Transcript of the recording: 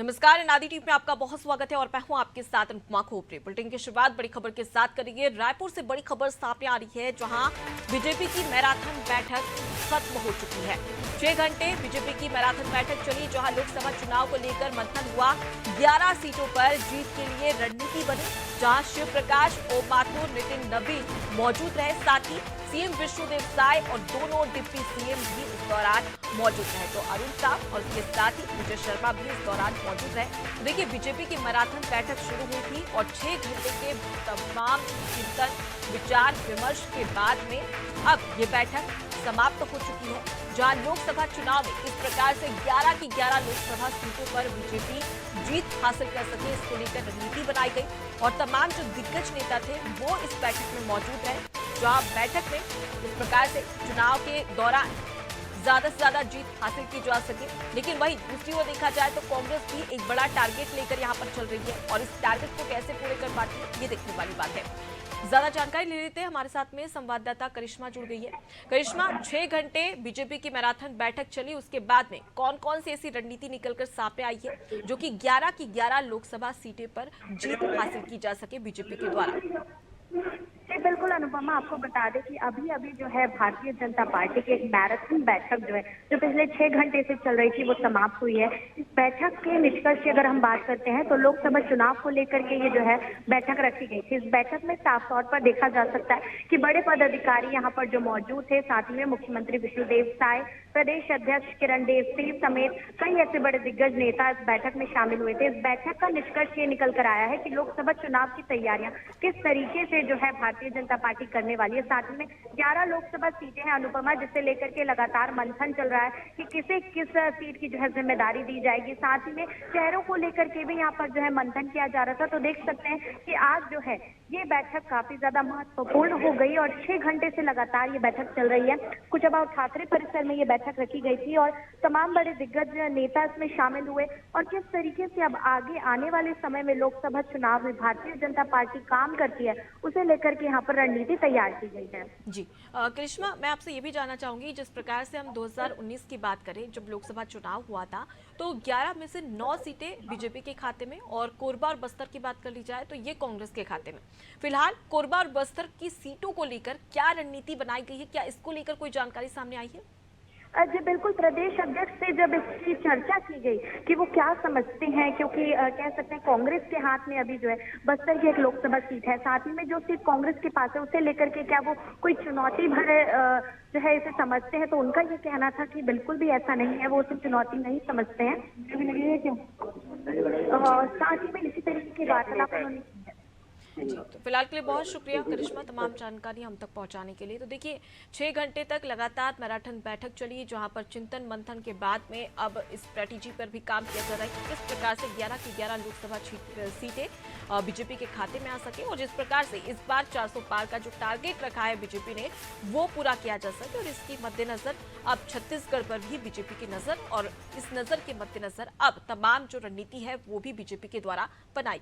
नमस्कार, नादी टीवी में आपका बहुत स्वागत है और मैं हूं आपके साथ अनुपमा खोपरे। बुलेटिन की शुरुआत बड़ी खबर के साथ करेंगे। रायपुर से बड़ी खबर सामने आ रही है, जहां बीजेपी की मैराथन बैठक खत्म हो चुकी है। 6 घंटे बीजेपी की मैराथन बैठक चली, जहां लोकसभा चुनाव को लेकर मंथन हुआ। 11 सीटों पर जीत के लिए रणनीति बनी, जहां शिव प्रकाश, ओम माथुर, नितिन नबीन मौजूद रहे। साथ ही सीएम विष्णुदेव साय और दोनों डिप्टी सीएम भी इस दौरान मौजूद रहे। तो अरुण साह और उसके साथ ही विजय शर्मा भी इस दौरान मौजूद रहे। देखिए, बीजेपी की मैराथन बैठक शुरू हुई थी और 6 घंटे के तमाम चिंतन, विचार विमर्श के बाद में अब ये बैठक समाप्त हो चुकी है, जहां लोकसभा चुनाव में इस प्रकार से 11 की 11 लोकसभा सीटों पर बीजेपी जीत हासिल कर सके, इसको लेकर रणनीति बनाई गई और तमाम जो दिग्गज नेता थे वो इस बैठक में मौजूद रहे, जहां बैठक में इस प्रकार से चुनाव के दौरान ज्यादा से ज्यादा जीत हासिल की जा सके। लेकिन वही दूसरी ओर देखा जाए तो कांग्रेस भी एक बड़ा टारगेट लेकर यहाँ पर चल रही है और इस टारगेट को कैसे पूरे कर पाती है, ये देखने वाली बात है। ज्यादा जानकारी ले लेते हैं, हमारे साथ में संवाददाता करिश्मा जुड़ गई है। करिश्मा, 6 घंटे बीजेपी की मैराथन बैठक चली, उसके बाद में कौन कौन सी ऐसी रणनीति निकलकर सामने आई है जो कि 11 की 11 लोकसभा सीटें पर जीत हासिल की जा सके बीजेपी के द्वारा? जी बिल्कुल अनुपमा, आपको बता दें कि अभी अभी जो है भारतीय जनता पार्टी की एक मैराथन बैठक जो पिछले 6 घंटे से चल रही थी वो समाप्त हुई है। इस बैठक के निष्कर्ष की अगर हम बात करते हैं तो लोकसभा चुनाव को लेकर के ये जो है बैठक रखी गई थी। इस बैठक में साफ तौर पर देखा जा सकता है कि बड़े पदाधिकारी यहाँ पर जो मौजूद थे, साथ ही में मुख्यमंत्री विष्णुदेव साय, प्रदेश अध्यक्ष किरणदेव सिंह समेत कई ऐसे बड़े दिग्गज नेता इस बैठक में शामिल हुए थे। इस बैठक का निष्कर्ष ये निकल कर आया है कि लोकसभा चुनाव की तैयारियां किस तरीके से जो है भारतीय जनता पार्टी करने वाली है। साथ ही में 11 लोकसभा सीटें हैं अनुपमा, जिसे लेकर के लगातार मंथन चल रहा है कि किसे किस सीट की जो है जिम्मेदारी दी जाएगी। साथ ही में चेहरों को लेकर के भी यहाँ पर जो है मंथन किया जा रहा था। तो देख सकते हैं कि आज जो है ये बैठक काफी ज्यादा महत्वपूर्ण हो गई और 6 घंटे से लगातार ये बैठक चल रही है। कुछ अब ठाकरे परिसर में ये बैठक रखी गई थी और तमाम बड़े दिग्गज नेता इसमें शामिल हुए और किस तरीके से अब आगे आने वाले समय में लोकसभा चुनाव में भारतीय जनता पार्टी काम करती है, उसे लेकर के यहाँ पर रणनीति तैयार की गई है। जी करिश्मा, मैं आपसे ये भी जानना चाहूंगी, जिस प्रकार से हम 2019 की बात करें, जब लोकसभा चुनाव हुआ था तो 11 में से 9 सीटें बीजेपी के खाते में और कोरबा और बस्तर की बात कर ली जाए तो ये कांग्रेस के खाते में। फिलहाल कोरबा और बस्तर की सीटों को लेकर क्या रणनीति बनाई गई है, क्या इसको लेकर कोई जानकारी सामने आई है? जी बिल्कुल, प्रदेश अध्यक्ष से जब इसकी चर्चा की गई कि वो क्या समझते हैं, क्योंकि कह सकते हैं कांग्रेस के हाथ में अभी जो है बस्तर की एक लोकसभा सीट है, साथ ही में जो सीट कांग्रेस के पास है उसे लेकर के क्या वो कोई चुनौती भरे जो है इसे समझते हैं, तो उनका ये कहना था कि बिल्कुल भी ऐसा नहीं है, वो उसे चुनौती नहीं समझते हैं। क्यों साथ ही में इसी तरीके की वार्तालाप उन्होंने। जी, तो फिलहाल के लिए बहुत शुक्रिया करिश्मा, तमाम जानकारी हम तक पहुंचाने के लिए। तो देखिए, 6 घंटे तक लगातार मैराथन बैठक चली, जहां पर चिंतन मंथन के बाद में अब इस स्ट्रेटेजी पर भी काम किया जा रहा है कि किस प्रकार से 11 की 11 लोकसभा सीटें बीजेपी के खाते में आ सके और जिस प्रकार से इस बार 400 पार का जो टारगेट रखा है बीजेपी ने वो पूरा किया जा सके। और इसकी मद्देनजर अब छत्तीसगढ़ पर भी बीजेपी की नजर और इस नजर के मद्देनजर अब तमाम जो रणनीति है वो भी बीजेपी के द्वारा बनाई